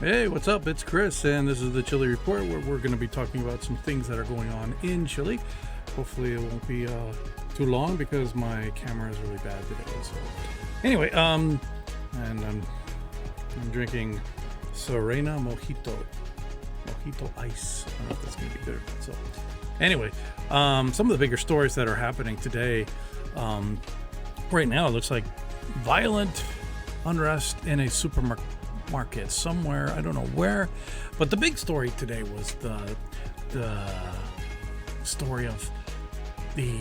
Hey, what's up? It's Chris, and this is the Chile Report, where we're going to be talking about some things that are going on in Chile. Hopefully, it won't be too long because my camera is really bad today. So, anyway, and I'm drinking Serena Mojito Ice. I don't know if that's going to be good or not. So, anyway, some of the bigger stories that are happening today. Right now, it looks like violent unrest in a supermarket somewhere, I don't know where, but the big story today was the story of the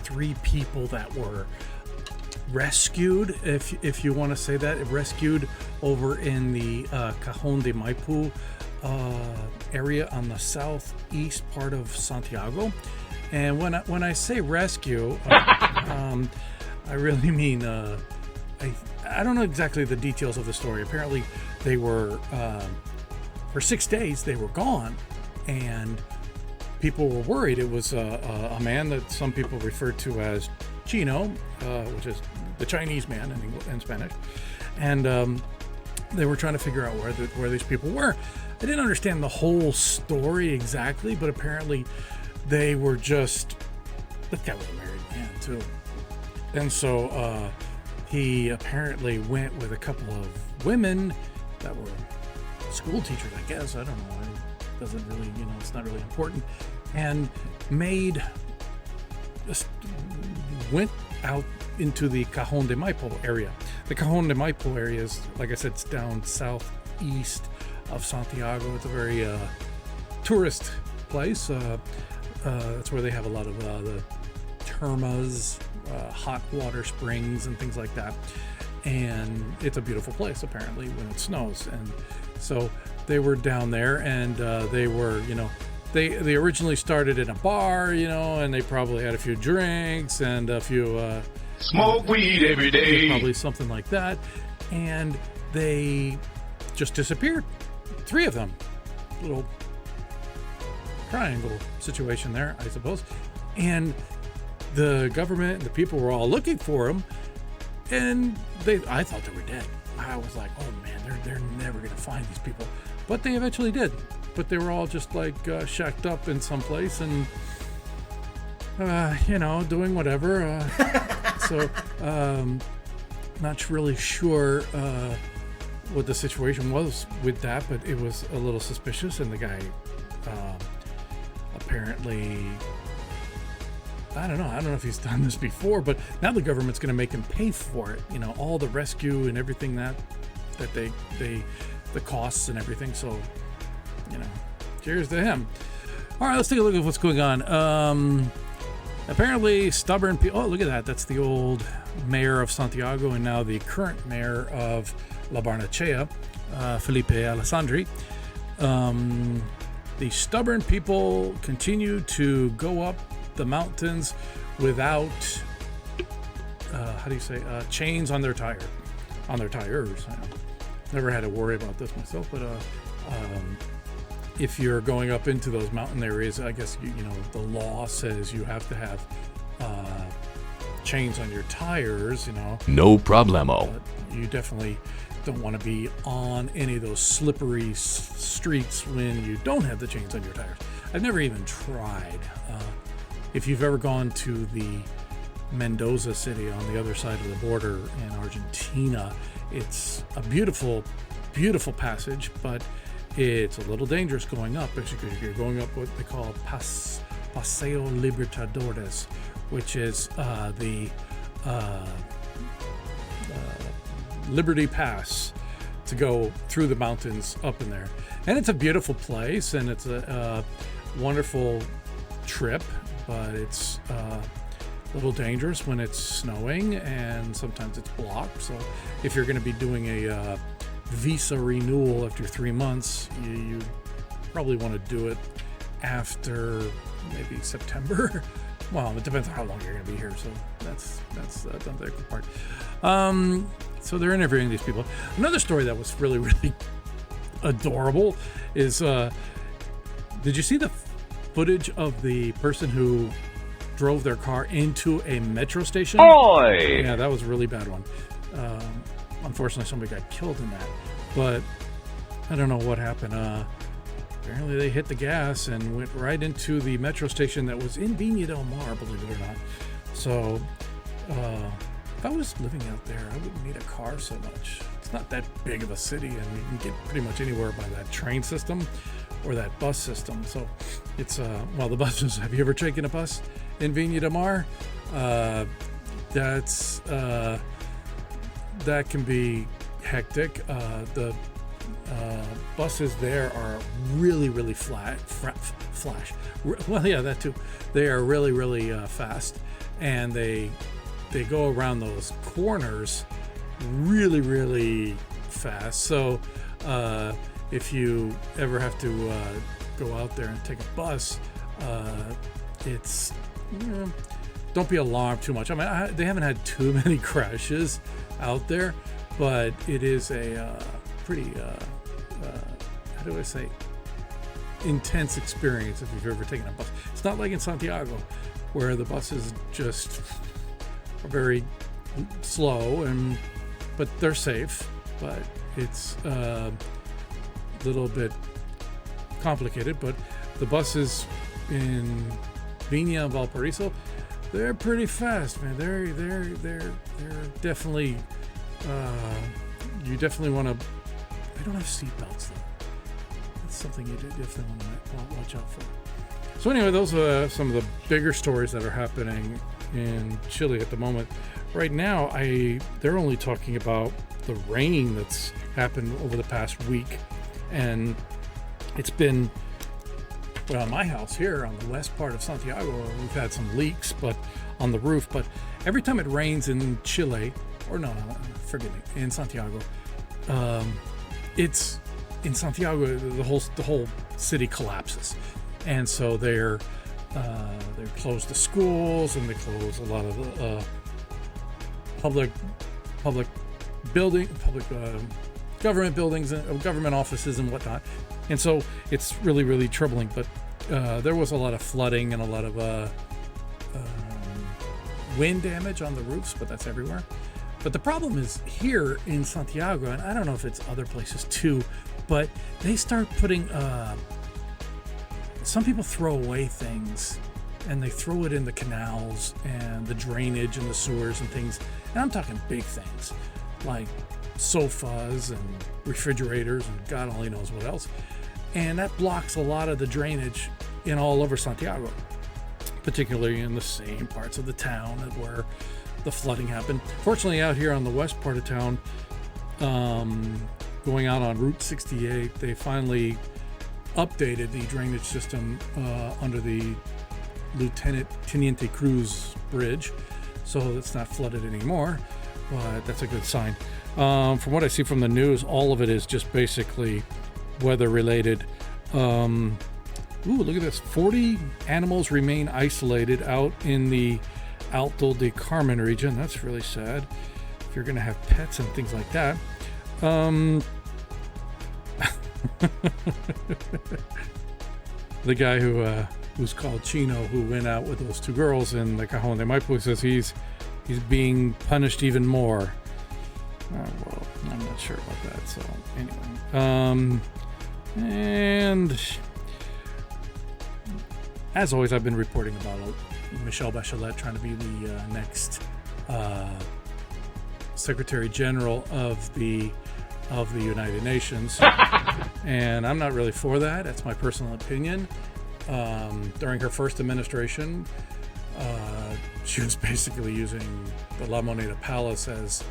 3 people that were rescued, if you want to say that, rescued over in the Cajon de Maipo area on the southeast part of Santiago. And when I say rescue, I really mean I don't know exactly the details of the story. Apparently, they were for 6 days they were gone, and people were worried. It was a man that some people refer to as Chino, which is the Chinese man in Spanish, and they were trying to figure out where these people were. I didn't understand the whole story exactly, but apparently they were just. This guy was a married man too, and so. He apparently went with a couple of women that were school teachers, I guess. I don't know. It doesn't really, it's not really important. And went out into the Cajon de Maipo area. The Cajon de Maipo area is, like I said, it's down southeast of Santiago. It's a very tourist place. That's where they have a lot of the termas, hot water springs and things like that, and it's a beautiful place apparently when it snows. And so they were down there, and they were, they originally started in a bar, and they probably had a few drinks and a few smoke weed every day, probably something like that, and they just disappeared. 3 of them. Little triangle situation there, I suppose. And the government and the people were all looking for them, and I thought they were dead. I was like, oh man, they're never going to find these people. But they eventually did. But they were all just like shacked up in some place and, doing whatever. So, not really sure what the situation was with that, but it was a little suspicious. And the guy apparently... I don't know if he's done this before, but now the government's going to make him pay for it. All the rescue and everything that they the costs and everything. So, cheers to him. All right, let's take a look at what's going on. Apparently, stubborn people. Oh, look at that. That's the old mayor of Santiago and now the current mayor of La Barnechea, Felipe Alessandri. The stubborn people continue to go up the mountains without chains on their tires. Never had to worry about this myself, but if you're going up into those mountain areas, I guess the law says you have to have chains on your tires. No problemo. You definitely don't want to be on any of those slippery streets when you don't have the chains on your tires. I've never even tried. If you've ever gone to the Mendoza city on the other side of the border in Argentina, it's a beautiful, beautiful passage, but it's a little dangerous going up because you're going up what they call Paseo Libertadores, which is the Liberty Pass to go through the mountains up in there. And it's a beautiful place, and it's a wonderful trip. But it's a little dangerous when it's snowing, and sometimes it's blocked. So if you're going to be doing a visa renewal after 3 months, you probably want to do it after maybe September. Well, it depends on how long you're going to be here. So that's the part. So they're interviewing these people. Another story that was really, really adorable is, did you see the footage of the person who drove their car into a metro station? Oi! Yeah, that was a really bad one. Unfortunately, somebody got killed in that. But I don't know what happened. Apparently they hit the gas and went right into the metro station that was in Viña del Mar, believe it or not. So if I was living out there, I wouldn't need a car so much. It's not that big of a city, and you can get pretty much anywhere by that train system or that bus system. So it's well, the buses. Have you ever taken a bus in Viña del Mar? That can be hectic. The buses there are really flash. Well, yeah, that too. They are really fast, and they go around those corners really fast. So if you ever have to go out there and take a bus, it's don't be alarmed too much. I mean, they haven't had too many crashes out there, but it is a pretty how do I say, intense experience if you've ever taken a bus. It's not like in Santiago, where the buses just are very slow, but they're safe. But it's a little bit complicated. But the buses in Viña and Valparaiso, they're pretty fast, man. They're definitely you definitely want to. They don't have seatbelts though. That's something you definitely want to watch out for. So anyway, those are some of the bigger stories that are happening in Chile at the moment. Right now, they're only talking about the rain that's happened over the past week, and it's been, well, my house here on the west part of Santiago, we've had some leaks, but on the roof. But every time it rains in Chile, or no, forgive me, in Santiago, it's in Santiago, the whole city collapses, and so they close the schools, and they close a lot of the public government buildings and government offices and whatnot. And so it's really troubling. But there was a lot of flooding and a lot of wind damage on the roofs, but that's everywhere. But the problem is here in Santiago, and I don't know if it's other places too, but they start putting, some people throw away things, and they throw it in the canals and the drainage and the sewers and things. And I'm talking big things like sofas and refrigerators and God only knows what else. And that blocks a lot of the drainage in all over Santiago, particularly in the same parts of the town where the flooding happened. Fortunately, out here on the west part of town, going out on Route 68, they finally updated the drainage system under the Lieutenant Teniente Cruz Bridge, so it's not flooded anymore. But that's a good sign. From what I see from the news, all of it is just basically weather related. Ooh, look at this. 40 animals remain isolated out in the Alto de Carmen region. That's really sad if you're going to have pets and things like that. The guy who's called Chino, who went out with those two girls in the Cajon de Maipo, says he's being punished even more. Well, I'm not sure about that. So anyway, and as always, I've been reporting about Michelle Bachelet trying to be the next Secretary General of the United Nations, and I'm not really for that. That's my personal opinion. During her first administration, she was basically using the La Moneda Palace as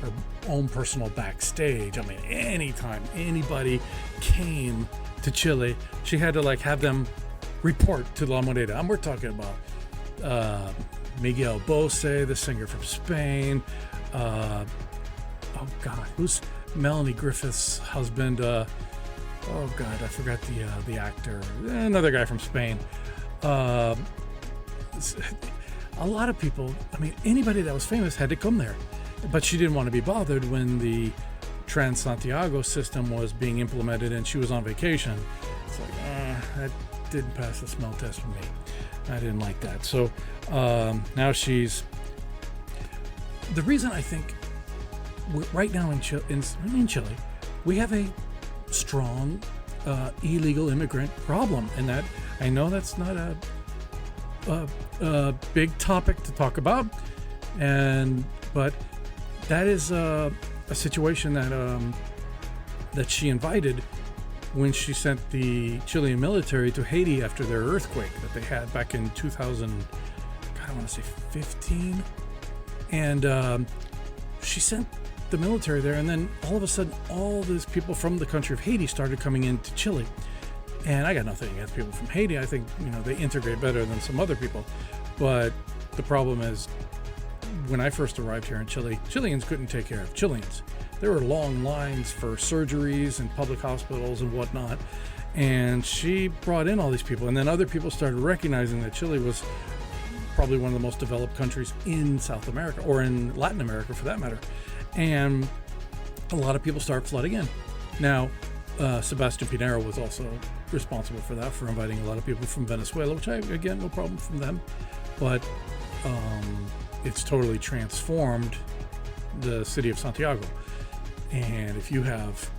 her own personal backstage. I mean, anytime anybody came to Chile, she had to have them report to La Moneda. And we're talking about Miguel Bose, the singer from Spain. Oh God, who's Melanie Griffith's husband? Oh God, I forgot the actor. Another guy from Spain. A lot of people, I mean, anybody that was famous had to come there. But she didn't want to be bothered when the Trans-Santiago system was being implemented and she was on vacation. It's like, that didn't pass the smell test for me. I didn't like that. So now she's... The reason I think right now in Chile, we have a strong illegal immigrant problem, and that I know that's not a big topic to talk about, but that is a situation that she invited when she sent the Chilean military to Haiti after their earthquake that they had back in 2000. God, I want to say 15, and she sent the military there, and then all of a sudden all these people from the country of Haiti started coming into Chile. And I got nothing against people from Haiti. I think, they integrate better than some other people. But the problem is, when I first arrived here in Chile, Chileans couldn't take care of Chileans. There were long lines for surgeries and public hospitals and whatnot. And she brought in all these people, and then other people started recognizing that Chile was probably one of the most developed countries in South America, or in Latin America for that matter. And a lot of people start flooding in. Now, Sebastian Pinero was also responsible for that, for inviting a lot of people from Venezuela, which again, no problem from them. But it's totally transformed the city of Santiago. And if you have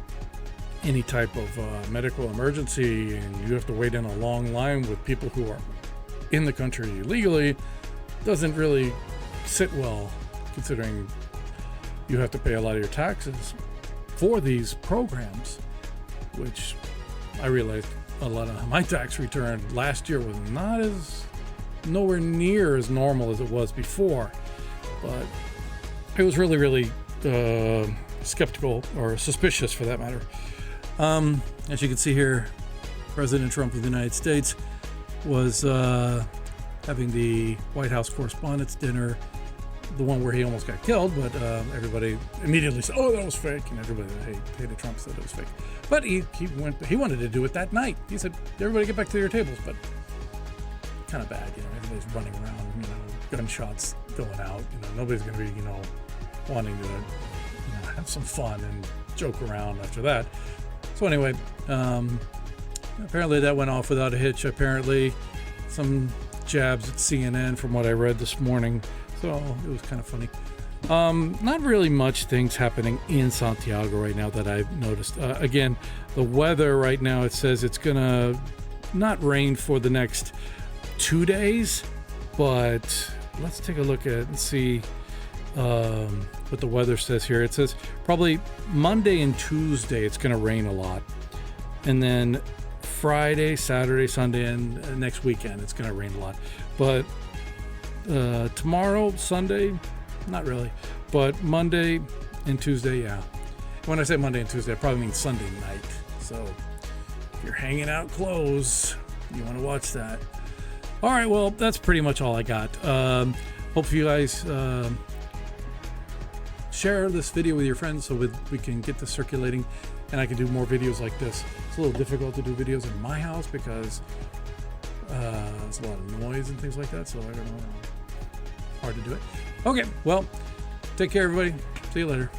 any type of medical emergency and you have to wait in a long line with people who are in the country illegally, doesn't really sit well, considering you have to pay a lot of your taxes for these programs, which I realized a lot of my tax return last year was nowhere near as normal as it was before. But it was really, really skeptical, or suspicious for that matter. As you can see here, President Trump of the United States was having the White House Correspondents' Dinner, the one where he almost got killed, but everybody immediately said, "Oh, that was fake," and everybody that hated Trump said it was fake. But he wanted to do it that night. He said, "Everybody get back to your tables," but kind of bad, everybody's running around, gunshots going out, nobody's going to be, wanting to, have some fun and joke around after that. So anyway, apparently that went off without a hitch. Apparently some jabs at CNN from what I read this morning. So it was kind of funny. Not really much things happening in Santiago right now that I've noticed. Again, the weather right now, it says it's gonna not rain for the next 2 days, but let's take a look at it and see what the weather says here. It says probably Monday and Tuesday it's gonna rain a lot, and then Friday, Saturday, Sunday, and next weekend it's gonna rain a lot. But tomorrow, Sunday, not really, but Monday and Tuesday, yeah. When I say Monday and Tuesday, I probably mean Sunday night. So if you're hanging out close, you want to watch that. All right, well, that's pretty much all I got. Hope you guys share this video with your friends so we can get this circulating, and I can do more videos like this. It's a little difficult to do videos in my house because there's a lot of noise and things like that, so I don't know. Hard to do it. Okay, well, take care, everybody. See you later.